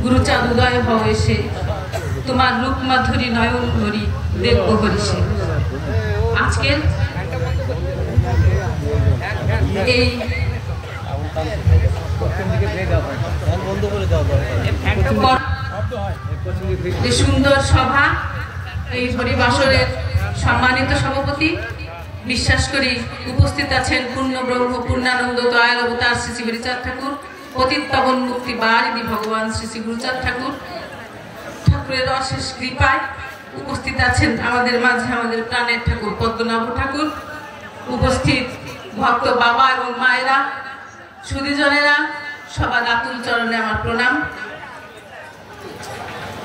গুরুচাঁদ উদয় হও এসে, তোমার রূপ মাধুরী নয়ন ভরি দেখবো হরিষে। আজকের এই সুন্দর সভা, এই হরিবাসরের সম্মানিত সভাপতি, বিশ্বাস করি উপস্থিত আছেন পূর্ণ ব্রহ্ম পূর্ণানন্দ দয়াল অবতার শ্রী শ্রী হরিচাঁদ ঠাকুর, পতিত পাবন মুক্তি বারিণী ভগবান শ্রী শ্রী গুরুচাঁদ ঠাকুর। ঠাকুরের অশেষ কৃপায় উপস্থিত আছেন আমাদের মাঝে আমাদের প্রাণের ঠাকুর পদ্মনাভ ঠাকুর। উপস্থিত ভক্ত বাবা এবং মায়েরা, সুধীজনেরা, সবার আতুল চরণে আমার প্রণাম।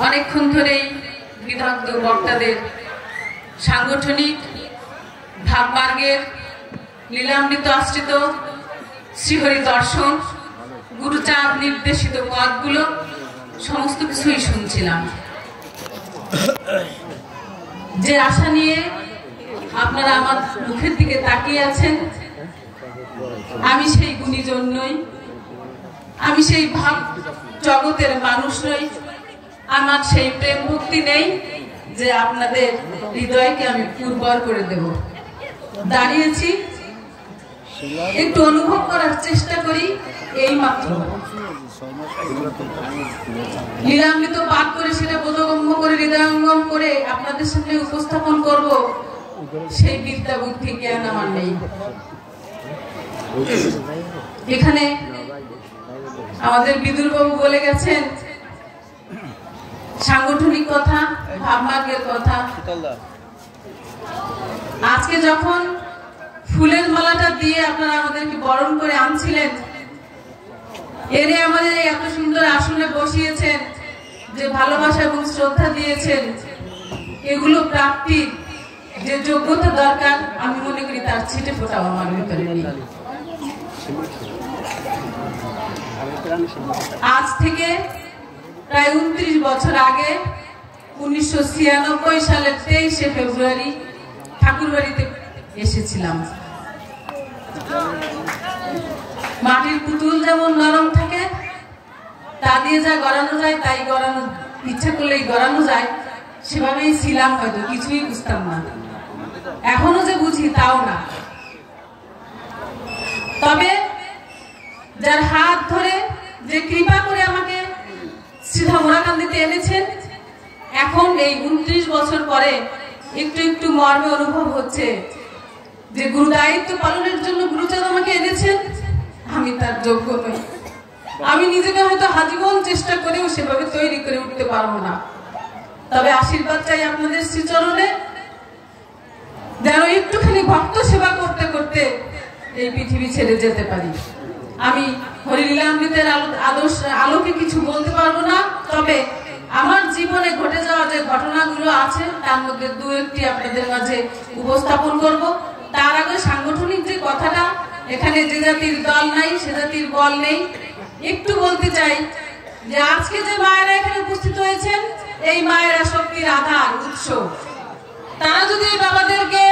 অনেকক্ষণ ধরেই বিদগ্ধ বক্তাদের সাংগঠনিক ভাবমার্গের লীলামৃত আশ্রিত শ্রীহরি দর্শন, গুরুচাঁদ নির্দেশিত পথগুলো সমস্ত কিছুই শুনছিলাম। যে আশা নিয়ে আপনারা আমার মুখের দিকে তাকিয়ে আছেন, আমি সেই গুণীজন নই, আমি সেই ভাব জগতের মানুষ নই, আমার সেই প্রেম ভক্তি নেই যে আপনাদের হৃদয়কে আমি উর্বর করে দেব। দাঁড়িয়েছি, একটু অনুভব করার চেষ্টা করি, এই মাত্র লীলামৃত পাঠ করে সেটা বোধগম্য করে হৃদয়ঙ্গম করে আপনাদের সামনে উপস্থাপন করব, সেই বিদ্যা বুদ্ধি জ্ঞান আমার নেই। এখানে আমাদের বিদুরবাবু বলে গেছেন সাংগঠনিক কথা, ভাবমার্গের কথা। আজকে যখন ফুলের মালাটা দিয়ে আপনারা আমাদেরকে বরণ করে আনছিলেন, এরে আমাদের এত সুন্দর আসনে বসিয়েছেন, যে ভালোবাসা এবং শ্রদ্ধা দিয়েছেন, এগুলো প্রাপ্তির যে যোগ্যতা দরকার আমি মনে করি তার ছিটে ফোটাও আমার ভিতরে নেই। আজ থেকে প্রায় 29 বছর আগে 1996 সালের 23শে ফেব্রুয়ারি ঠাকুরবাড়িতে এসেছিলাম। মাটির পুতুল যেমন নরম থাকে, তা দিয়ে যা গড়ানো যায় তাই গড়ানো, ইচ্ছা করলেই গড়ানো যায়, সেভাবেই ছিলাম। হয়তো কিছুই বুঝতাম না, এখনো যে বুঝি তাও না। তবে যার হাত ধরে, যে কৃপা করে আমাকে সিধা মোরাকান্দিতে এনেছেন, এখন এই 29 বছর পরে একটু একটু মর্মে অনুভব হচ্ছে যে গুরু দায়িত্ব পালনের জন্য গুরুচাঁদ আমাকে এনেছেন, আমি তার যোগ্য নই। আমি নিজেকে হয়তো আজীবন চেষ্টা করেও সেভাবে তৈরি করে উঠতে পারবো না। তবে আশীর্বাদ চাই আপনাদের শ্রীচরণে, যেন একটুখানি ভক্ত সেবা করতে করতে এই পৃথিবী ছেড়ে যেতে পারি। আমি হরিলীলামৃতের আলোকে কিছু বলতে পারবো না, তবে আমার জীবনে ঘটে যাওয়া যে ঘটনাগুলো আছে তার মধ্যে দু একটি আপনাদের মাঝে উপস্থাপন করব। তার আগে সাংগঠনিক যে কথাটা, এখানে যে জাতির দল নাই সে জাতির বল নেই, একটু বলতে চাই যে আজকে যে মায়েরা এখানে উপস্থিত হয়েছেন, এই মায়েরা শক্তির আধার, উৎস। তারা যদি বাবাদেরকে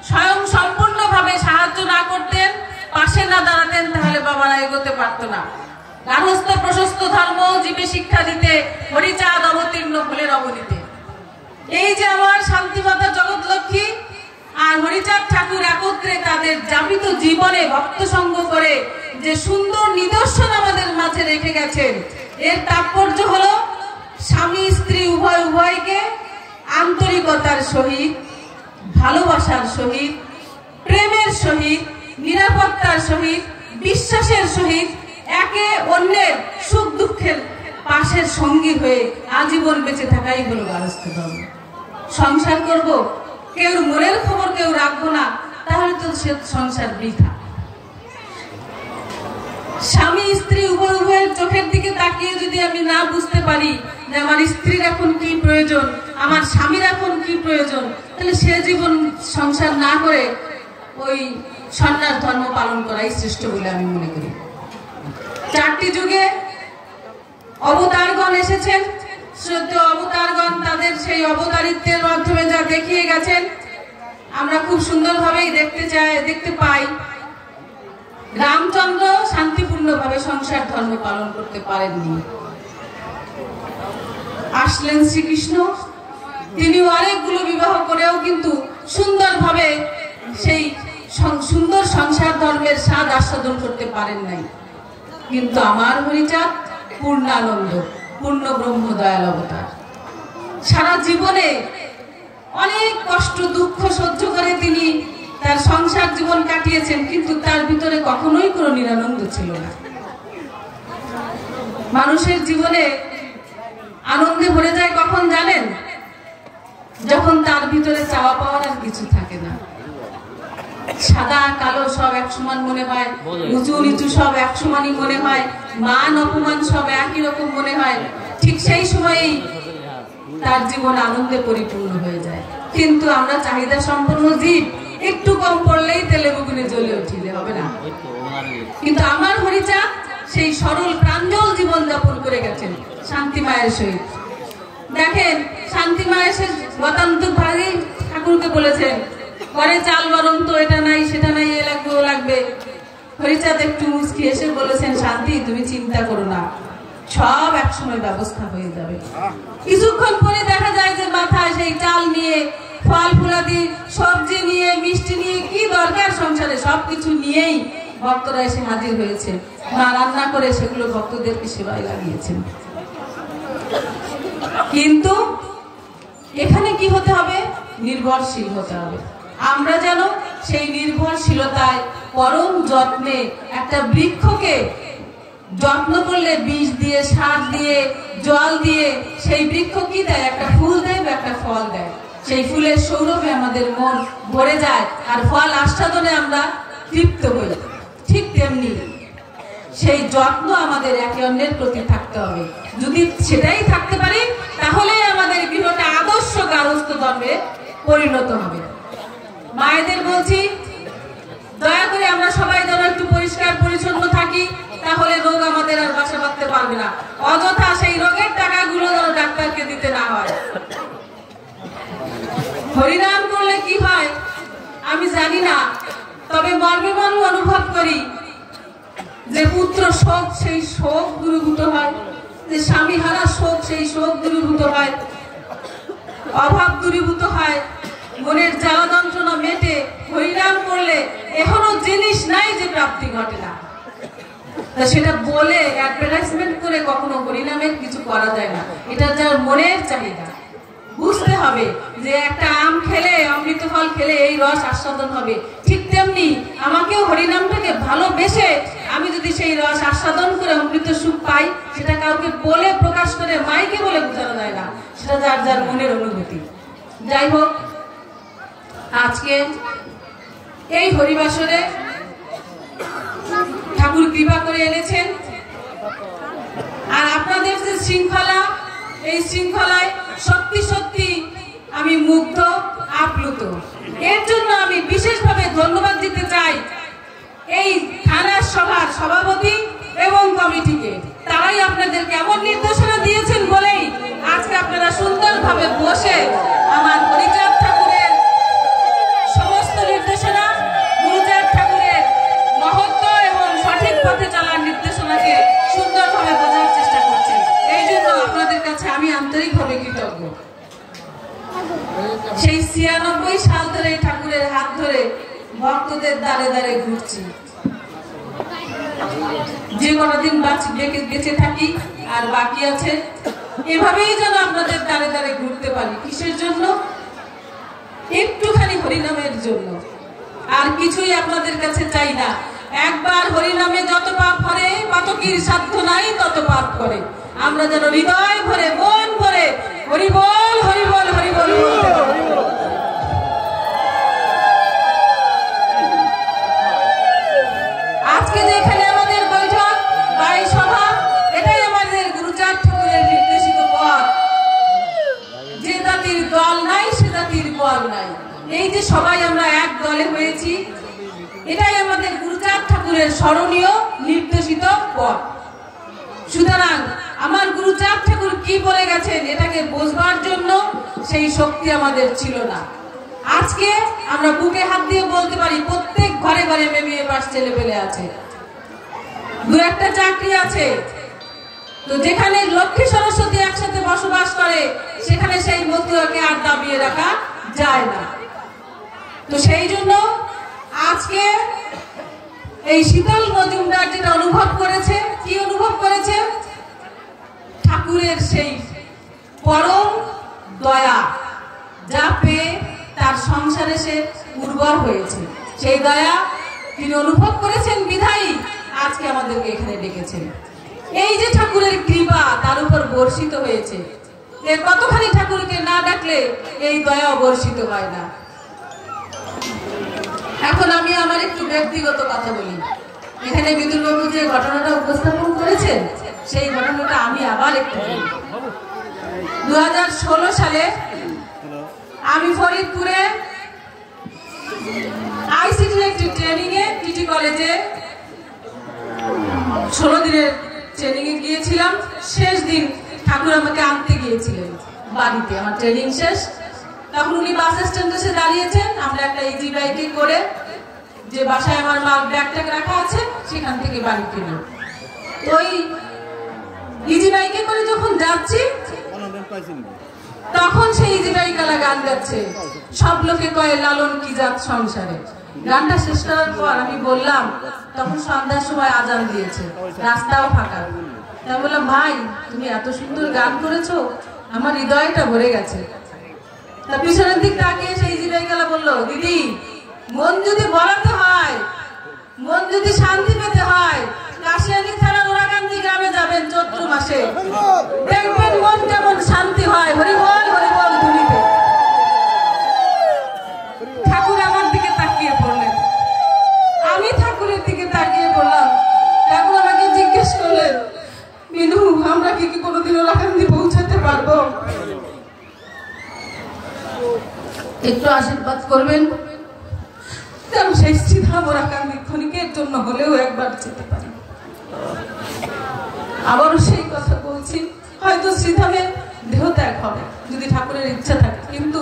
স্বয়ং সম্পূর্ণভাবে সাহায্য না করতেন, পাশে না দাঁড়াতেন, তাহলে বাবারা এগোতে পারতো না। গার্হস্থ প্রশস্ত ধর্ম জীবে শিক্ষা দিতে হরিচাঁদ অবতীর্ণ ফুলের অবনীতে। এই যে আমার শান্তিমাতা জগৎলক্ষ্মী আর হরিচাঁদ ঠাকুর একত্রে তাদের যাপিত জীবনে ভক্ত সঙ্গ করে যে সুন্দর নিদর্শন আমাদের মাঝে রেখে গেছেন, এর তাৎপর্য হলো স্বামী স্ত্রী উভয়কে আন্তরিকতার সহিত, ভালোবাসার সহিত, প্রেমের সহিত, নিরাপত্তার সহিত, বিশ্বাসের সহিত একে অন্যের সুখ দুঃখের পাশের সঙ্গী হয়ে আজীবন বেঁচে থাকাই হলো গার্হস্থ্য ধর্ম। সংসার করব, কেউ মনের খবর কেউ রাখবো না, তাহলে তো সে সংসার বৃথা। স্বামী স্ত্রী উভয়ের চোখের দিকে তাকিয়ে যদি আমি না বুঝতে পারি যে আমার স্ত্রীর এখন কি প্রয়োজন, আমার স্বামীর এখন কি প্রয়োজন, তাহলে সে জীবন সংসার না করে ওই সন্ন্যাস ধর্ম পালন করাই শ্রেষ্ঠ বলে আমি মনে করি। 4টি যুগে অবতারগণ এসেছেন, শ্রদ্ধেয় অবতারগণ তাদের সেই অবতারিত্বের মাধ্যমে যা দেখিয়ে গেছেন আমরা খুব সুন্দরভাবেই দেখতে পাই। রামচন্দ্র শান্তিপূর্ণভাবে সংসার ধর্ম পালন করতে পারেননি। আসলেন শ্রীকৃষ্ণ, তিনি অনেকগুলো বিবাহ করেও কিন্তু সুন্দরভাবে সেই সুন্দর সংসার ধর্মের স্বাদ আস্বাদন করতে পারেন নাই। কিন্তু আমার হরিচাঁদ পূর্ণানন্দ, পূর্ণ ব্রহ্ম দয়াল অবতার। সারা জীবনে অনেক কষ্ট দুঃখ সহ্য করে তিনি তার সংসার জীবন কাটিয়েছেন, কিন্তু তার ভিতরে কখনোই কোনো নিরানন্দ ছিল না। মানুষের জীবনে আনন্দে ভরে যায় কখন জানেন? যখন তার ভিতরে চাওয়া পাওয়ার আর কিছু থাকে না। সাদা কালো সব এক সমান মনে হয়, উঁচু নিচু সব এক সমানই মনে হয়, মান অপমান সব একই রকম মনে হয়। ঠিক সেই সময়েই তার জীবন আনন্দে পরিপূর্ণ হয়ে যায়। কিন্তু আমরা চাহিদা সম্পন্ন জীব, একটু কম পড়লেই তেলে বেগুনে জ্বলে উঠিলে হবে না। কিন্তু আমার হরিচাঁদ সেই সরল প্রাঞ্জল জীবন যাপন করে গেছেন শান্তি মায়ের সহিত। দেখেন, শান্তি মা এসে গতান্তর ভাগে ঠাকুরকে বলেছেন, ঘরে চাল বরং তো এটা নাই সেটা নাই, এ লাগবে ও লাগবে। হরিচাঁদ একটু মুচকি এসে বলেছেন, শান্তি তুমি চিন্তা করো না, সব একসময় ব্যবস্থা হয়ে যাবে। কিছুক্ষণ পরে দেখা যায় যে মাথায় সেই চাল নিয়ে, ফল ফুলাদি, সবজি নিয়ে, মিষ্টি নিয়ে, কি দরকার সংসারে সবকিছু নিয়েই ভক্তরা এসে হাজির হয়েছে। মা রান্না করে সেগুলো ভক্তদেরকে সেবায় লাগিয়েছেন। কিন্তু এখানে কি হতে হবে? নির্ভরশীল হতে হবে। আমরা যেন সেই নির্ভরশীলতায় পরম যত্নে একটা বৃক্ষকে যত্ন করলে বীজ দিয়ে, সার দিয়ে, জল দিয়ে সেই বৃক্ষ কি দেয়? একটা ফুল দেয় বা একটা ফল দেয়। সেই ফুলের সৌরভে আমাদের মন ভরে যায় আর ফল আস্বাদনে আমরা তৃপ্ত হই। ঠিক তেমনি সেই যত্ন আমাদের একে অন্যের প্রতি থাকতে হবে। যদি সেটাই থাকতে পারি তাহলে আমাদের গৃহটা আদর্শ গার্হস্থ্য ধর্মে পরিণত হবে। মায়েদের বলছি, দয়া করে আমরা সবাই যেন একটু পরিষ্কার পরিচ্ছন্ন থাকি, তাহলে রোগ আমাদের আর বাসা বাঁধতে পারবে না। অযথা সেই রোগের টাকাগুলো যেন ডাক্তারকে দিতে না হয়। হরিনাম করলে কি হয় আমি জানি না, তবে মর্মে মর্মে অনুভব করি যে পুত্র শোক সেই শোক দূরীভূত হয়, যে স্বামী হারা শোক সেই শোক দূরীভূত হয়, অভাব দূরীভূত হয়, মনের জ্বালা যন্ত্রণা মেটে। হরিনাম করলে এখনো জিনিস নাই যে প্রাপ্তি ঘটে না। সেটা বলে অ্যাডভার্টাইজমেন্ট করে কখনো হরিনামের কিছু করা যায় না। এটা যার মনের চাহিদা। বুঝতে হবে যে একটা আম খেলে, অমৃত ফল খেলে এই রস আস্বাদন হবে। ঠিক তেমনি আমাকেও হরিনামটাকে ভালোবেসে আমি যদি সেই রস আস্বাদন করে অমৃত সুখ পাই, সেটা কাউকে বলে প্রকাশ করে মাইকে বলে বোঝানো যায় না। সেটা যার যার মনের অনুভূতি। যাই হোক, আজকে এই হরিবাসরে ঠাকুর কৃপা করে এনেছেন। আর আপনাদের যে শৃঙ্খলা, এই শৃঙ্খলায় সত্যি সত্যি আমি মুগ্ধ, আপ্লুত। এর জন্য আমি বিশেষভাবে ধন্যবাদ দিতে চাই এই থানার সভার সভাপতি এবং কমিটিকে। তারাই আপনাদেরকে এমন নির্দেশনা দিয়েছেন বলেই আজকে আপনারা সুন্দরভাবে বসে আমার হরিচাঁদ ঠাকুরের সমস্ত নির্দেশনা, গুরুচাঁদ ঠাকুরের মহত্ব এবং সঠিক পথে চলার নির্দেশনাকে সুন্দরভাবে বোঝার চেষ্টা করছেন। এই জন্য আপনাদের কাছে আমি আন্তরিকভাবে কৃতজ্ঞ। সেই ৯৬ সাল ধরে ঠাকুরের হাত ধরে ভক্তদের দ্বারে দ্বারে ঘুরছি। যে কটা দিন বেঁচে থাকি আর বাকি আছে, এভাবেই যেন আপনাদের দ্বারে দ্বারে ঘুরতে পারি। কিসের জন্য? একটুখানি হরিনামের জন্য। আর কিছুই আপনাদের কাছে চাই না। একবার হরিনামে যত পাপ করে, পাতকীর সাধ্য নাই তত পাপ করে। আমরা যেন হৃদয় ভরে, মন ভরে হরিবল হরিবল হরিবল বলতে পারি। আজকে যেখানে আমাদের বৈঠক বা এই সভা, এটাই আমাদের গুরুচাঁদ ঠাকুরের নির্দেশিত পথ। যে জাতির দল নাই সে জাতির বল নাই। এই যে সবাই আমরা এক দলে হয়েছি, এটাই আমাদের গুরুচাঁদ ঠাকুরের স্মরণীয় নির্দেশিত পথ। সুতরাং আমার গুরুচাঁদ ঠাকুর কি বলে গেছেন এটাকে বোঝবার জন্য সেই শক্তি আমাদের ছিল না। আজকে আমরা বুকে হাত দিয়ে বলতে পারি প্রত্যেক ঘরে ঘরে MBA পাস ছেলে পেলে আছে, দু একটা চাকরি আছে। তো যেখানে লক্ষ্মী সরস্বতী একসাথে বসবাস করে সেখানে সেই মতুয়াকে আর দাবিয়ে রাখা যায় না। তো সেই জন্য আজকে এই শীতল মজুমদার যেটা অনুভব করেছে, কি অনুভব করেছে? ঠাকুরের সেই পরম দয়া যা পেয়ে তার সংসারে সে উর্বর হয়েছে, সেই দয়া তিনি অনুভব করেছেন বিধায়ী আজকে আমাদেরকে এখানে ডেকেছেন। এই যে ঠাকুরের কৃপা তার উপর বর্ষিত হয়েছে, এর কতখানি ঠাকুরকে না ডাকলে এই দয়া বর্ষিত হয় না। এখন আমি আমার একটু ব্যক্তিগত কথা বলি। এখানে বিদুরবাবু যে ঘটনাটা উপস্থাপন করেছেন সেই ঘটনাটা আমি আবার একটু বলি। 2016 সালে আমি ফরিদপুরে আইসিটির একটি ট্রেনিং এ টিটি কলেজে 16 দিনের ট্রেনিং এ গিয়েছিলাম। শেষ দিন ঠাকুর আমাকে আনতে গিয়েছিলেন বাড়িতে, আমার ট্রেনিং শেষ। তখন উনি বাস স্ট্যান্ডে এসে দাঁড়িয়েছেন, আমরা একটা ইজি বাইকে করে যে বাসায় আমার মা ব্যাগটা রাখা আছে সেখান থেকে বাড়িতে নেব। তো ওই ইজি বাইকে করে যখন যাচ্ছি তখন সেই ইজি বাইকালা গান গাচ্ছে, সব লোকে কয়ে লালন কি জাত সংসারে। গানটা শেষ করার পর আমি বললাম, তখন সন্ধ্যার সময় আজান দিয়েছে, রাস্তাও ফাঁকা। তাই বললাম, ভাই তুমি এত সুন্দর গান করেছো, আমার হৃদয়টা ভরে গেছে। তা পিছনের দিক তাকিয়ে সেই ইজি বাইকালা বললো, দিদি মন যদি বলাতে হয়, মন যদি শান্তি পেতে হয়, কাশিয়ানী থানার ওরাকান্দি গ্রামে যাবেন চৈত্র মাসে, দেখবেন মন কেমন শান্তি হয়। হরিবল হরিবল ধুনিতে। ঠাকুর আমার দিকে তাকিয়ে পড়লেন, আমি ঠাকুরের দিকে তাকিয়ে পড়লাম। ঠাকুর আমাকে জিজ্ঞেস করলেন, মিনু আমরা কি কোনোদিন ওরাকান্দি পৌঁছাতে পারবো? একটু আশীর্বাদ করবেন যেন সেই শ্রীধাম ওরাকান্দি ক্ষণিকের জন্য হলেও একবার যেতে পারি। আবারও সেই কথা বলছি, হয়তো শ্রীধামের দেহ ত্যাগ হবে যদি ঠাকুরের ইচ্ছা থাকে, কিন্তু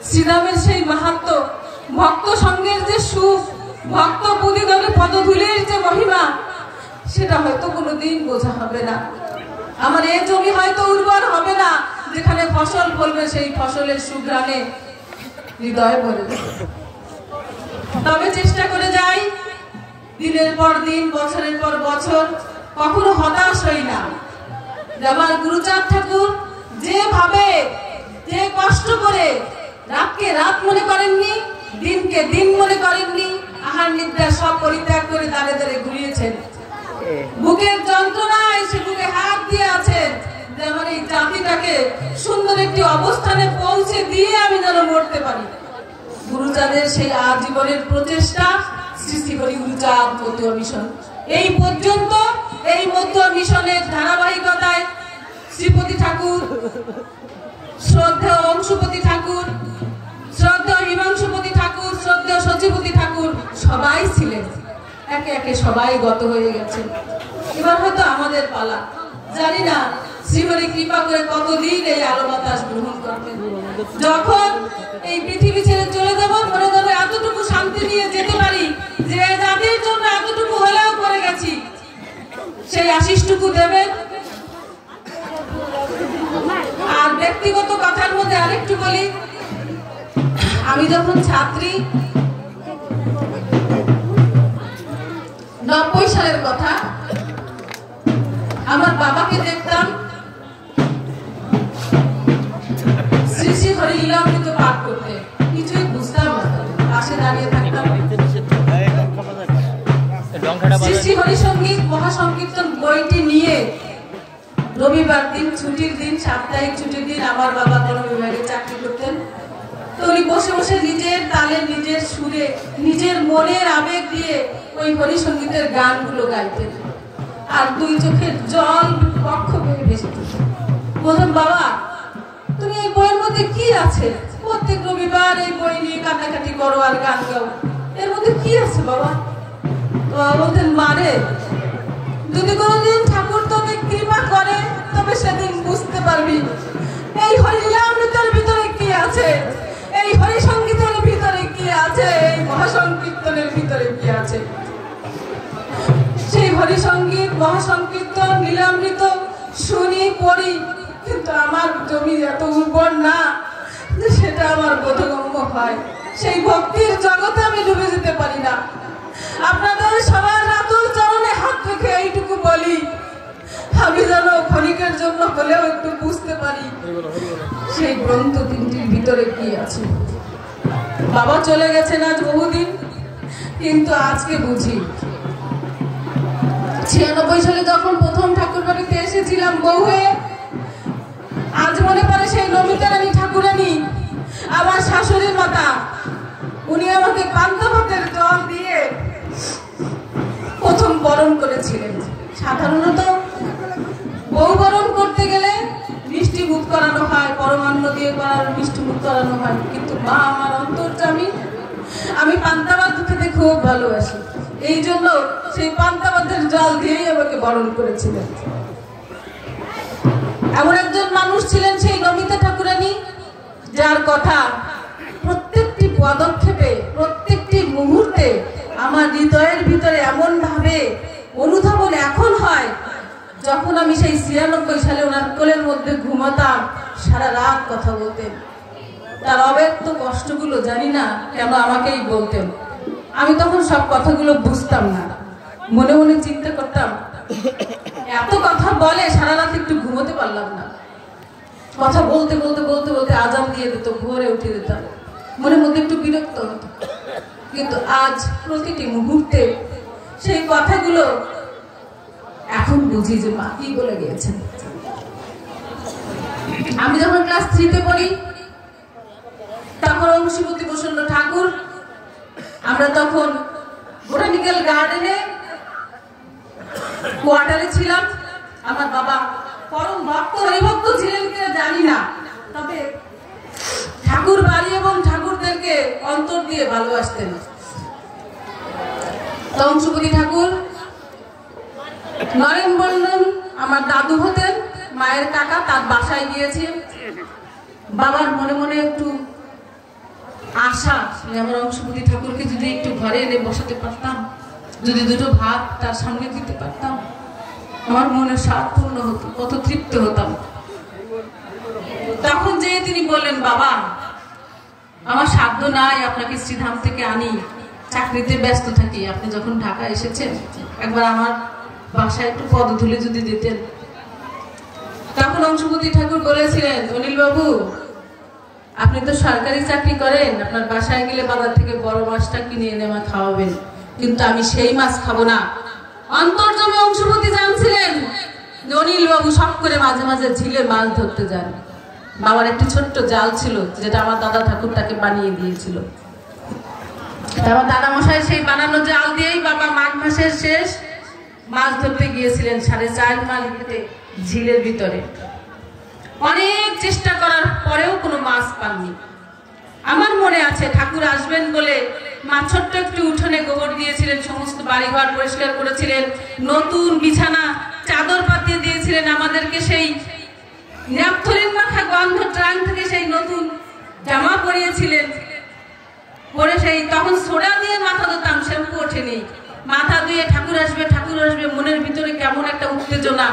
শ্রীধামের সেই মাহাত্ম, ভক্ত সঙ্গের যে সুখ, ভক্ত পুদিদলে পদধূলির যে মহিমা, সেটা হয়তো কোনোদিন বোঝা হবে না। আমার এই জমি হয়তো উর্বর হবে না, যেখানে ফসল ফলবে সেই ফসলের সুঘ্রাণে হৃদয় ভরে যাবে। তবে চেষ্টা করে যাই দিনের পর দিন, বছরের পর বছর, কখনো হতাশ হই না। আমার গুরুচাঁদ ঠাকুর যেভাবে, যে কষ্ট করে রাতকে রাত মনে করেননি, দিনকে দিন মনে করেননি, আহার নিদ্রা সব পরিত্যাগ করে দাঁড়ে দাঁড়ে ঘুরিয়েছেন। বুকের যন্ত্রণায় সে বুকে হাত দিয়ে আছেন যে আমার এই জাতিটাকে সুন্দর একটি অবস্থানে পৌঁছে দিয়ে আমি যেন মরতে পারি। গুরুচাঁদের সেই আজীবনের প্রচেষ্টা, শ্রী শ্রী হরি গুরুচাঁদ মতুয়া মিশন এই পর্যন্ত, এই মতুয়া মিশনের ধারাবাহিকতায় শ্রীপতি ঠাকুর, শ্রদ্ধেয় অংশুপতি ঠাকুর, শ্রদ্ধেয় হিমাংশুপতি ঠাকুর, শ্রদ্ধেয় সচিপতি ঠাকুর সবাই ছিলেন। একে একে সবাই গত হয়ে গেছে, এবার হয়তো আমাদের পালা। জানি না শ্রীহরি কৃপা করে কতদিন এই আলো বাতাস গ্রহণ করবেন। যখন এই পৃথিবী ছেড়ে চলে যাব, মনে যেন এতটুকু শান্তি নিয়ে যেতে পারি যে জাতির জন্য এতটুকু হলেও করে গেছি, সেই আশিসটুকু দেবেন। আর ব্যক্তিগত কথার মধ্যে আরেকটু বলি, আমি যখন ছাত্রী, 90 সালের কথা, আমার বাবাকে দেখতাম শ্রী শ্রী হরিলীলামৃত পাঠ করতে, কিছুই বুঝতাম না, পাশে দাঁড়িয়ে থাকতাম। শ্রী শ্রী হরিসঙ্গীত মহাসংকীর্তন বইটি নিয়ে রবিবার দিন, ছুটির দিন, সাপ্তাহিক ছুটির দিন, আমার বাবা কোনো বিভাগে চাকরি করতেন। তো উনি বসে বসে নিজের তালে, নিজের সুরে, নিজের মনের আবেগ দিয়ে ওই হরিসঙ্গীতের গানগুলো গাইতেন। আর দুই চোখের জল পক্ষ বেয়ে ভেসে যেত। বলতাম, বাবা তুমি এই বইয়ের মধ্যে কি আছে? প্রত্যেক রবিবার এই বই নিয়ে কাটাকাটি করো আর গান গাও, এর মধ্যে কি আছে বাবা? তো বাবা বলতেন, মারে যদি কোনোদিন ঠাকুর তোকে কৃপা করে তবে সেদিন বুঝতে পারবি এই হরিলীলামৃতের ভিতরে কি আছে, এই হরিসঙ্গীতের আছে। সেই হরিসঙ্গীত, মহাসংকীর্তন, লীলামৃত শুনি পড়ি, কিন্তু আমার জমি এত উর্বর না যে সেটা আমার বোধগম্য হয়। সেই ভক্তির জগতে আমি ডুবে যেতে পারি না। আপনাদের সবার আতুল চরণে হাত রেখে এইটুকু বলি, আমি যেন ক্ষণিকের জন্য হলেও একটু বুঝতে পারি সেই গ্রন্থ তিনটির ভিতরে কি আছে। বাবা চলে গেছেন আজ বহুদিন, কিন্তু আজকে বুঝি। 96 সালে যখন প্রথম ঠাকুর বাড়িতে এসেছিলাম বউ হয়ে, আজ মনে পড়ে সেই নমিতা রানী ঠাকুরানী আমার শাশুড়ির মাতা। উনি আমাকে পান্তা ভাতের জল দিয়ে প্রথম বরণ করেছিলেন। সাধারণত বউ বরণ করতে গেলে মিষ্টি মুখ করানো হয়, পরমান্ন দিয়ে মিষ্টি মুখ করানো হয়, কিন্তু মা আমার অন্তর্যামী, আমি পান্তা ভাত খেতে খুব ভালোবাসি, এই জন্য সেই পান্তা ভাতের জল দিয়েই আমাকে বরণ করেছিলেন। এমন একজন মানুষ ছিলেন সেই নমিতা ঠাকুরানী, যার কথা প্রত্যেকটি পদক্ষেপে, প্রত্যেকটি মুহূর্তে আমার হৃদয়ের ভিতরে এমন ভাবে অনুধাবন এখন হয়, যখন আমি সেই 96 সালে ওনার কোলের মধ্যে ঘুমাতাম, সারা রাত কথা বলতেন। তার অব্যক্ত কষ্টগুলো জানি না কেন আমাকেই বলতেন। আমি তখন সব কথাগুলো বুঝতাম না, মনে মনে চিন্তা করতাম, এত কথা বলে সারা রাত একটু ঘুমোতে পারলাম না। কথা বলতে বলতে বলতে বলতে আজান দিয়ে দিত, ভোরে উঠে যেতাম, মনের মধ্যে একটু বিরক্ত হতো। কিন্তু আজ প্রতিটি মুহূর্তে সেই কথাগুলো এখন বুঝি যে মা কি বলে গিয়েছেন। আমি যখন ক্লাস 3-তে পড়ি, তখন অংশুমতি প্রসন্ন ঠাকুর, আমরা তখন বোটানিক্যাল গার্ডেনে কোয়ার্টারে ছিলাম। আমার বাবা পরম ভক্ত, হরিভক্ত ছিলেন কিনা জানি না, তবে ঠাকুর বাড়ি এবং ঠাকুরদেরকে অন্তর দিয়ে ভালোবাসতেন। অংশুমতি ঠাকুর নরেন বর্ণন আমার দাদু হতেন, মায়ের কাকা, তার বাসায় গিয়েছি। বাবার মনে মনে একটু আশা, আমার অংশুমতি ঠাকুরকে যদি একটু ঘরে এনে বসাতে পারতাম, যদি দুটো ভাত তার সামনে দিতে পারতাম, আমার মনে স্বাদ পূর্ণ হতো, কত তৃপ্ত হতাম। তখন যে তিনি বললেন, বাবা আমার সাধ্য নাই আপনাকে শ্রীধাম থেকে আনি, চাকরিতে ব্যস্ত থাকি, আপনি যখন ঢাকা এসেছেন একবার আমার বাসায় একটু পদধূলি যদি দিতেন। তখন অংশুমতি ঠাকুর বলেছিলেন, অনিল বাবু আপনি তো সরকারি চাকরি করেন, আপনার বাসায় গেলে বাজার থেকে বড় মাছটা কিনে এনে আমার খাওয়াবেন, কিন্তু আমি সেই মাছ খাবো না। অন্তর্জমে অংশুমতি জানছিলেন যে অনিল বাবু শখ করে মাঝে মাঝে ঝিলে মাছ ধরতে যান। বাবার একটি ছোট্ট জাল ছিল, যেটা আমার দাদা ঠাকুর তাকে বানিয়ে দিয়েছিল। আমার দাদা মশাই সেই বানানো জাল দিয়েই বাবা মাঘ মাসের শেষ মাছ ধরতে গিয়েছিলেন 4.5 মাইল হেঁটে ঝিলের ভিতরে। অনেক চেষ্টা করার পরেও কোনো মাছ পাননি। আমার মনে আছে ঠাকুর আসবেন বলে মা ছোট্ট একটু উঠোনে গোবর দিয়েছিলেন, সমস্ত বাড়িঘর পরিষ্কার করেছিলেন, নতুন বিছানা চাদর পাতিয়ে দিয়েছিলেন আমাদেরকে, সেই ন্যাপথলিন মাখা গন্ধ ট্রাঙ্ক থেকে সেই নতুন জামা পরিয়েছিলেন, পরে সেই তখন সোডা দিয়ে মাথা ধুতাম, শ্যাম্পু ওঠেনি, মাথা ধুয়ে ঠাকুর আসবে ঠাকুর আসবে, মনের ভিতরে কেমন একটা উত্তেজনা,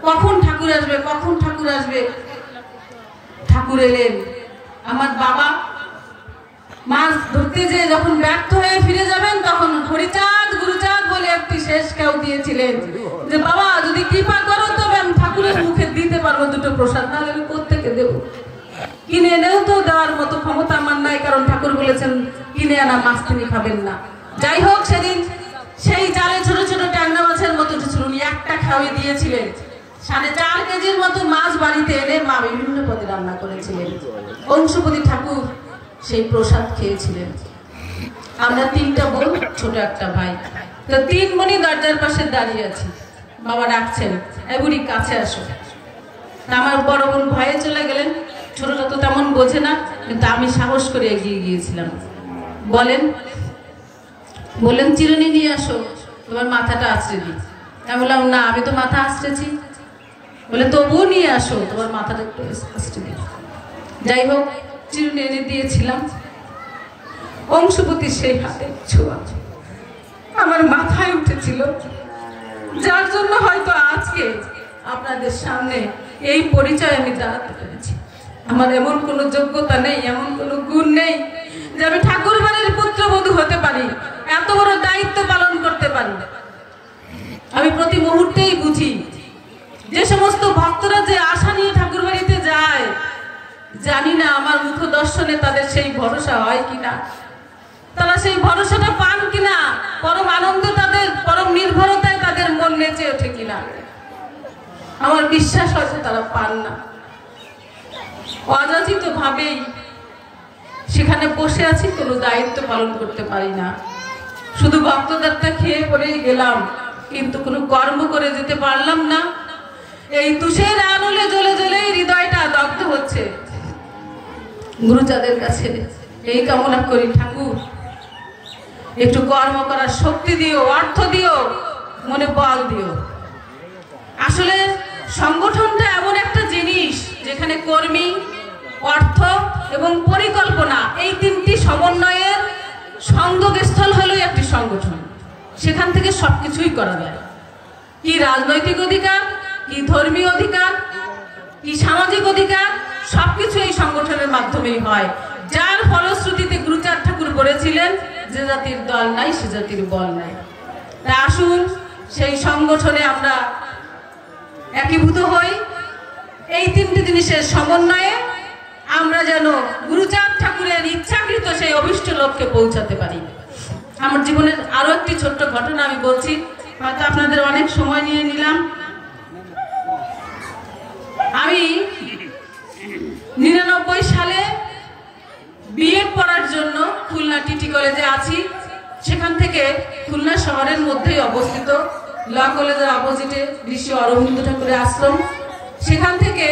কখন ঠাকুর আসবে কখন ঠাকুর আসবে। ঠাকুর এলেন। আমার বাবা মাছ ধরতে যে যখন ব্যর্থ হয়ে ফিরে যাবেন, তখন হরিচাঁদ গুরুচাঁদ বলে একটি শেষ কেউ দিয়েছিলেন যে বাবা যদি কৃপা করো তবে আমি ঠাকুরের মুখে দিতে পারবো দুটো প্রসাদ, নাহলে আমি কোত্থেকে দেবো, কিনে এনেও তো দেওয়ার মতো ক্ষমতা আমার নাই, কারণ ঠাকুর বলেছেন কিনে আনা মাছ তিনি খাবেন না। যাই হোক, সেদিন সেই জালে ছোট ছোট ট্যাংরা মাছের মতো ছিল, উনি একটা খাওয়িয়ে দিয়েছিলেন। 4.5 কেজির মতো মাছ বাড়িতে এনে মা বিভিন্ন পদে রান্না করেছিলেন। অংশুমতি ঠাকুর সেই প্রসাদ খেয়েছিলেন। আমরা 3টা বোন, ছোট একটা ভাই, তো 3 বোনই দরজার পাশে দাঁড়িয়ে আছি। বাবা ডাকছেন, এই বুড়ি কাছে আসো। আমার বড় বোন ভয়ে চলে গেলেন, ছোটটা তো তেমন বোঝে না, কিন্তু আমি সাহস করে এগিয়ে গিয়েছিলাম। বলেন চিরুনি নিয়ে আসো, তোমার মাথাটা আঁচড়ে দিই। আমি বললাম না, আমি তো মাথা আঁচড়েছি। বলে তবুও নিয়ে আসো, তোমার মাথাটা একটু আঁচড়ে দিই। যাই হোক, চিরুনি এনে দিয়েছিলাম। অংশুমতির সেই হাতে ছোঁয়া, আমার মাথায় উঠেছিল, যার জন্য হয়তো আজকে আপনাদের সামনে এই পরিচয় আমি দাঁড়াতে পেরেছি। আমার এমন কোনো যোগ্যতা নেই, এমন কোনো গুণ নেই যে আমি ঠাকুর বাড়ির পুত্রবধূ হতে পারি, এত বড় দায়িত্ব পালন করতে পারি। আমি প্রতি মুহূর্তেই বুঝি যে সমস্ত ভক্তরা যে আশা নিয়ে ঠাকুর বাড়িতে যায়, জানি না আমার মুখ দর্শনে তাদের সেই ভরসা হয় কিনা, তারা সেই ভরসাটা পান কিনা, পরম আনন্দে তাদের, পরম নির্ভরতায় তাদের মন নেচে ওঠে কিনা। আমার বিশ্বাস হয়তো তারা পান না। অযাচিত ভাবেই সেখানে বসে আছি, কোনো দায়িত্ব পালন করতে পারি না। শুধু ভক্তদেরটা খেয়ে পড়েই গেলাম, কিন্তু কোনো কর্ম করে যেতে পারলাম না। এই তুষের আলোলে জ্বলে জ্বলেই হৃদয়টা দগ্ধ হচ্ছে। গুরুচাঁদের কাছে এই কামনা করি, ঠাকুর একটু কর্ম করার শক্তি দিও, অর্থ দিও, মনে বল দিও। আসলে সংগঠনটা এমন একটা জিনিস যেখানে কর্মী, অর্থ এবং পরিকল্পনা, এই তিনটি সমন্বয়ের সংযোগস্থল হলো একটি সংগঠন। সেখান থেকে সবকিছুই করা যায়। কি রাজনৈতিক অধিকার, কি ধর্মীয় অধিকার, কি সামাজিক অধিকার, সবকিছু এই সংগঠনের মাধ্যমেই হয়। যার ফলশ্রুতিতে গুরুচাঁদ ঠাকুর বলেছিলেন, যে জাতির দল নাই সে জাতির বল নাই। তা আসুন সেই সংগঠনে আমরা একীভূত হই। এই তিনটি জিনিসের সমন্বয়ে আমরা যেন গুরুচাঁদ ঠাকুরের ইচ্ছাকৃত সেই অভিষ্ট লক্ষ্যে পৌঁছাতে পারি। আমার জীবনের আরো একটি ছোট্ট ঘটনা আমি বলছি, হয়তো আপনাদের অনেক সময় নিয়ে নিলাম। আমি 99 সালে বিএড পড়ার জন্য খুলনা টিটি কলেজে আছি। সেখান থেকে খুলনা শহরের মধ্যেই অবস্থিত ল কলেজের অপোজিটে ঋষি অরবিন্দ ঠাকুরের আশ্রম। সেখান থেকে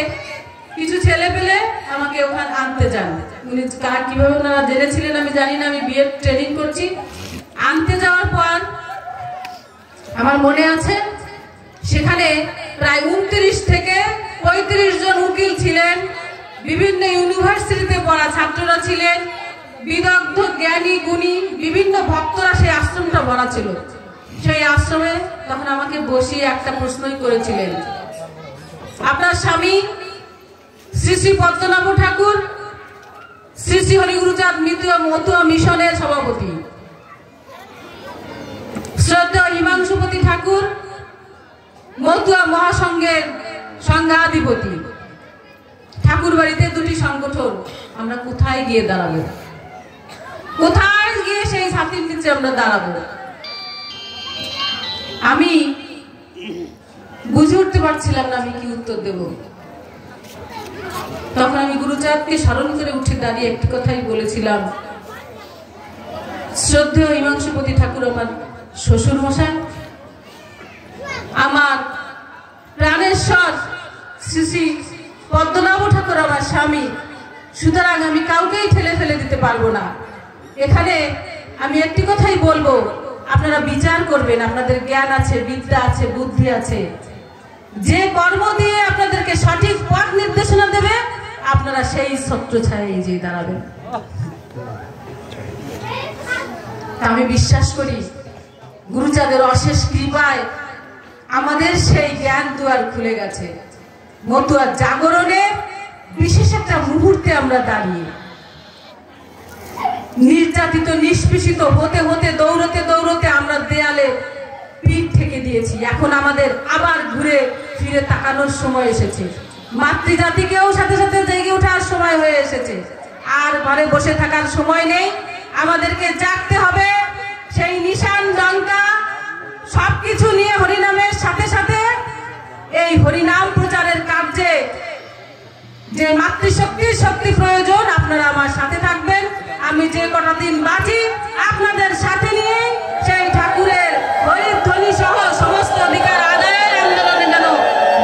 কিছু ছেলে পেলে আমাকে ওখানে আনতে যান। উনি কিভাবে ওনারা জেনেছিলেন আমি জানি না, আমি বিএড ট্রেনিং করছি। আনতে যাওয়ার পর আমার মনে আছে সেখানে প্রায় 29 থেকে 35 জন উকিল ছিলেন, বিভিন্ন ইউনিভার্সিটিতে পড়া ছাত্ররা ছিলেন, বিদগ্ধ জ্ঞানী গুণী বিভিন্ন ভক্তরা সেই আশ্রমটা ভরা ছিল। সেই আশ্রমে তখন আমাকে বসিয়ে একটা প্রশ্নই করেছিলেন, আপনার স্বামী শ্রী শ্রী পদ্মনাভ ঠাকুর শ্রী শ্রী হরিগুরুচাঁদ মতুয়া মিশনের সভাপতি, শ্রদ্ধেয় হিমাংশুপতি ঠাকুর মতুয়া মহাসংঘের সংঘাধিপতি। ঠাকুর বাড়িতে দুটি সংগঠন, আমরা কোথায় গিয়ে দাঁড়াবো? কোথায় গিয়ে সেই ছাতির নিচে আমরা দাঁড়াবো? আমি বুঝে উঠতে পারছিলাম না আমি কি উত্তর দেব। তখন আমি গুরুচাঁদকে স্মরণ করে উঠে দাঁড়িয়ে একটি কথাই বলেছিলাম, শ্রদ্ধেয় হিমাংশুপতি ঠাকুর আমার শ্বশুর মশাই, আমার প্রাণেশ্বর শ্রী শ্রী পদ্মনাভ ঠাকুর আমার স্বামী, সুতরাং আমি কাউকেই ঠেলে ফেলে দিতে পারবো না। এখানে আমি একটি কথাই বলবো, আপনারা বিচার করবেন, আপনাদের জ্ঞান আছে, বিদ্যা আছে, বুদ্ধি আছে, যে কর্ম দিয়ে আপনাদেরকে সঠিক পথ নির্দেশনা দেবে আপনারা সেই ছত্রছায়ায় এগিয়ে দাঁড়াবেন। আমি বিশ্বাস করি গুরুচাঁদের অশেষ কৃপায় আমাদের সেই জ্ঞান দুয়ার খুলে গেছে। মতুয়ার জাগরণে বিশেষ একটা মুহূর্তে আমরা দাঁড়িয়ে, নির্যাতিত নিষ্পেষিত হতে হতে দৌড়তে দৌড়তে আমরা দেয়ালে পিঠ থেকে দিয়েছি। এখন আমাদের আবার ঘুরে ফিরে তাকানোর সময় এসেছে। মাতৃজাতিকেও সাথে সাথে জেগে ওঠার সময় হয়ে এসেছে। আর ঘরে বসে থাকার সময় নেই, আমাদেরকে জাগতে হবে। সেই নিশান ডঙ্কা সবকিছু নিয়ে হরিনামের সাথে সাথে এই হরিনাম প্রচারের কার্যে যে মাতৃশক্তির শক্তি প্রয়োজন, আপনারা আমার সাথে থাকবেন। আমি যে কটা দিন বাঁচি আপনাদের সাথে নিয়ে সেই ঠাকুরের হরিধ্বনি সহ সমস্ত অধিকার আদায়ের আন্দোলনে যেন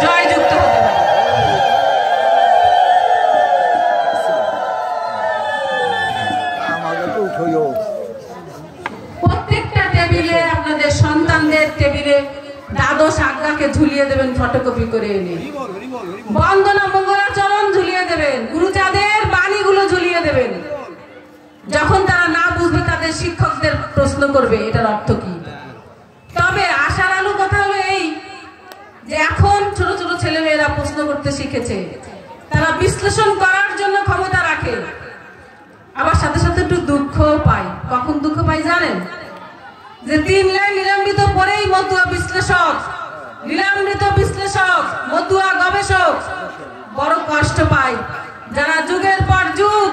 জয়যুক্ত হতে পারে। প্রত্যেকটা টেবিলে আপনাদের সন্তানদের টেবিলে দ্বাদশ আজ্ঞাকে ঝুলিয়ে দেবেন ফটোকপি করে এনে, বন্দনা মঙ্গলাচরণ ঝুলিয়ে দেবেন, গুরুচাঁদের বাণীগুলো ঝুলিয়ে দেবেন। যখন তারা না বুঝবে তাদের শিক্ষকদের প্রশ্ন করবে এটার অর্থ কি, এখন ছোট ছোট ছেলেমেয়েরা প্রশ্ন করতে শিখেছে, তারা বিশ্লেষণ করার জন্য ক্ষমতা রাখে, আবার সাথে সাথে একটু দুঃখ পায়। কখন দুঃখ পাই জানেন? যে 3 লাইন নিলাম্বিত পরেই মতুয়া বিশ্লেষক, নিলাম্বিত বিশ্লেষক, মতুয়া গবেষক বড় কষ্ট পায়। যারা যুগের পর যুগ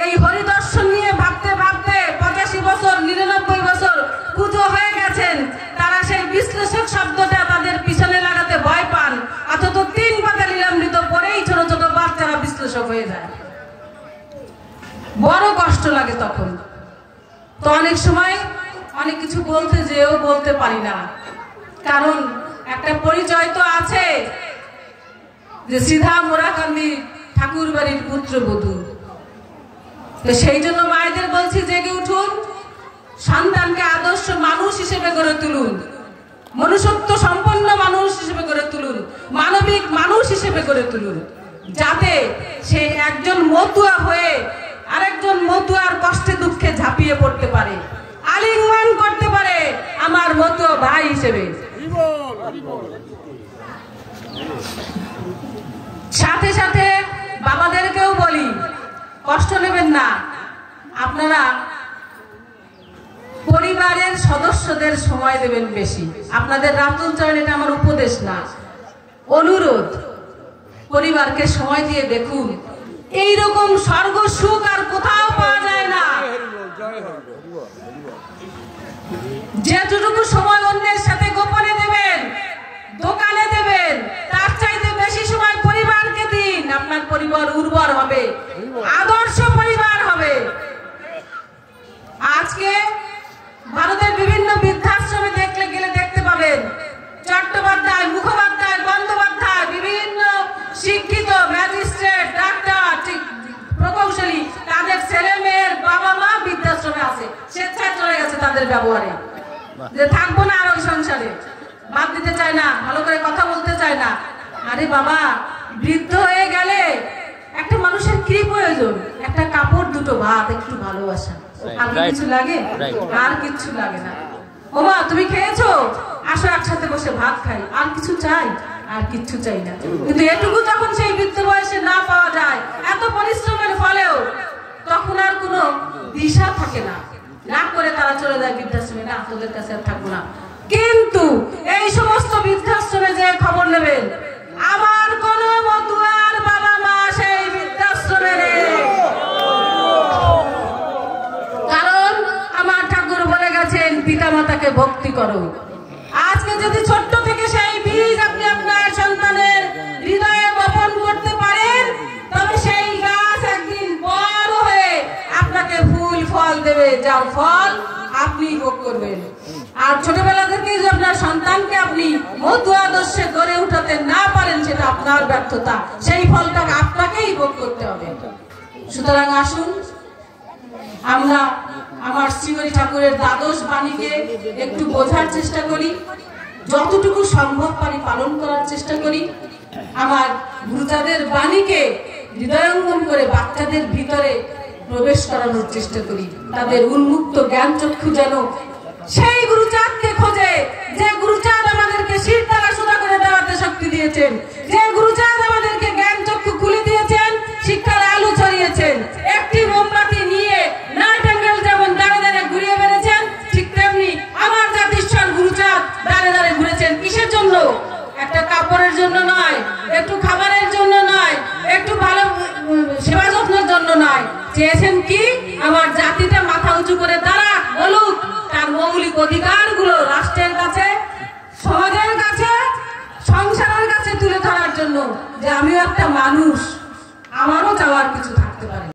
এই হরিদর্শন নিয়ে ভাবতে ভাবতে 85 বছর 99 বছর পুজো হয়ে গেছেন, তারা সেই বিশ্লেষক শব্দটা তাদের পিছনে লাগাতে ভয় পান। অথচ 3 পাতা নিলাম্বিত পরেই ছোট ছোট বাচ্চারা বিশ্লেষক হয়ে যায়। বড় কষ্ট লাগে তখন। তো অনেক সময় অনেক কিছু বলতে যেও বলতে পারি না, কারণ একটা পরিচয় তো আছে যে সিধা মোরাকান্দি ঠাকুর বাড়ির পুত্রবধূ। তো সেই জন্য মায়েদের বলছি, জেগে উঠুন, সন্তানকে আদর্শ মানুষ হিসেবে গড়ে তুলুন, মনুষ্যত্ব সম্পন্ন মানুষ হিসেবে গড়ে তুলুন, মানবিক মানুষ হিসেবে গড়ে তুলুন, যাতে সে একজন মতুয়া হয়ে আরেকজন মতুয়ার কষ্টে দুঃখে ঝাঁপিয়ে পড়তে পারে, আলিঙ্গন করতে পারে আমার মতুয়া ভাই হিসেবে। সাথে সাথে বাবাদেরকেও বলি, কষ্ট নেবেন না, আপনারা পরিবারের সদস্যদের সময় দেবেন বেশি। আপনাদের রাতুল চরণ, এটা আমার উপদেশ না, অনুরোধ। পরিবারকে সময় দিয়ে দেখুন, এইরকম স্বর্গ সুখ আর কোথাও পাওয়া যায় না। যেটুকু সময় অন্যের সাথে গোপনে দেবেন, দোকানে দেবেন, তার চাইতে বেশি সময় পরিবারকে দিন। আপনার পরিবার উর্বর হবে, আদর্শ পরিবার হবে। আজকে ভারতের বিভিন্ন বৃদ্ধাশ্রমে গেলে দেখতে পাবেন চট্টোপাধ্যায়, মুখোপাধ্যায়, বন্দ্যোপাধ্যায়, বিভিন্ন শিক্ষিত ম্যাজিস্ট্রেট, ডাক্তার, প্রকৌশলী, তাদের ছেলে মেয়ের বাবা মা বৃদ্ধাশ্রমে আছে, স্বেচ্ছায় চলে গেছে তাদের ব্যবহারে, যে থাকবো না আর ওই সংসারে, বাদ দিতে চায় না, ভালো করে কথা বলতে চায় না। আরে বাবা, বৃদ্ধ হয়ে গেলে একটা মানুষের কি প্রয়োজন? একটা কাপড়, দুটো ভাত, একটু ভালোবাসা, আর কিছু লাগে? আর কিছু লাগে না। ওমা তুমি খেয়েছো, আসো একসাথে বসে ভাত খাই, আর কিছু চাই? আর কিচ্ছু চাই না। কিন্তু এটুকু যখন সেই বৃদ্ধ বয়সে না পাওয়া যায়, এত পরিশ্রমের ফলেও, তখন আর কোনো দিশা থাকে না, রাগ করে তারা চলে যায় বৃদ্ধাশ্রমে, না তোদের কাছে আর থাকবো না। কিন্তু এই সমস্ত বৃদ্ধাশ্রমে যে খবর নেবেন, আমার কোন মতুয়ার বাবা মা সেই বৃদ্ধাশ্রমে নেই, কারণ আমার ঠাকুর বলে গেছেন পিতা মাতাকে ভক্তি করো। আজকে যদি ছোট্ট থেকে সেই বীজ আপনি আপনার সন্তানের হৃদয়ে বপন করতে পারেন, তবে সেই গাছ একদিন বড় হয়ে আপনাকে ফুল ফল দেবে, যার ফল আপনি ভোগ করবেন। আর ছোটবেলা থেকে যদি আপনার সন্তানকে আপনি মতুয়া আদর্শে গড়ে উঠাতে না পারেন, সেটা আপনার ব্যর্থতা, সেই ফলটা আপনাকেই ভোগ করতে হবে। সুতরাং আসুন আমরা আমার শ্রীহরি ঠাকুরের দ্বাদশ বাণীকে একটু বোঝার চেষ্টা করি, যতটুকু সম্ভব পারি পালন করার চেষ্টা করি, আমার গুরুচাঁদের বাণীকে হৃদয়ঙ্গম করে বাচ্চাদের ভিতরে প্রবেশ করানোর চেষ্টা করি, তাদের উন্মুক্ত জ্ঞান চক্ষু যেন সেই গুরুচাঁদকে খোঁজে, যে গুরুচাঁদ আমাদেরকে শির দ্বারা সোজা করে দাঁড়াতে শক্তি দিয়েছেন, যে গুরুচাঁদ আমাদেরকে জ্ঞান চক্ষু খুলে দিয়েছেন, শিক্ষার আলো ছড়িয়েছেন। একটি মোমবাতি নিয়ে নাইটেঙ্গেল যেমন দাঁড়ে দাঁড়ে ঘুরিয়ে বেড়েছেন, ঠিক তেমনি আমার জাতিশ্বর গুরুচাঁদ দাঁড়ে দাঁড়ে ঘুরেছেন। কিসের জন্য? একটা কাপড়ের জন্য নয়, একটু খাবারের জন্য নয়, একটু ভালো সেবা যত্নের জন্য নয়, চেয়েছেন কি আমার জাতিটা মাথা উঁচু করে দাঁড়া, বলুক তার মৌলিক অধিকারগুলো রাষ্ট্রের কাছে, সমাজের কাছে, সংসারের কাছে তুলে ধরার জন্য, যে আমিও একটা মানুষ, আমারও চাওয়ার কিছু থাকতে পারে।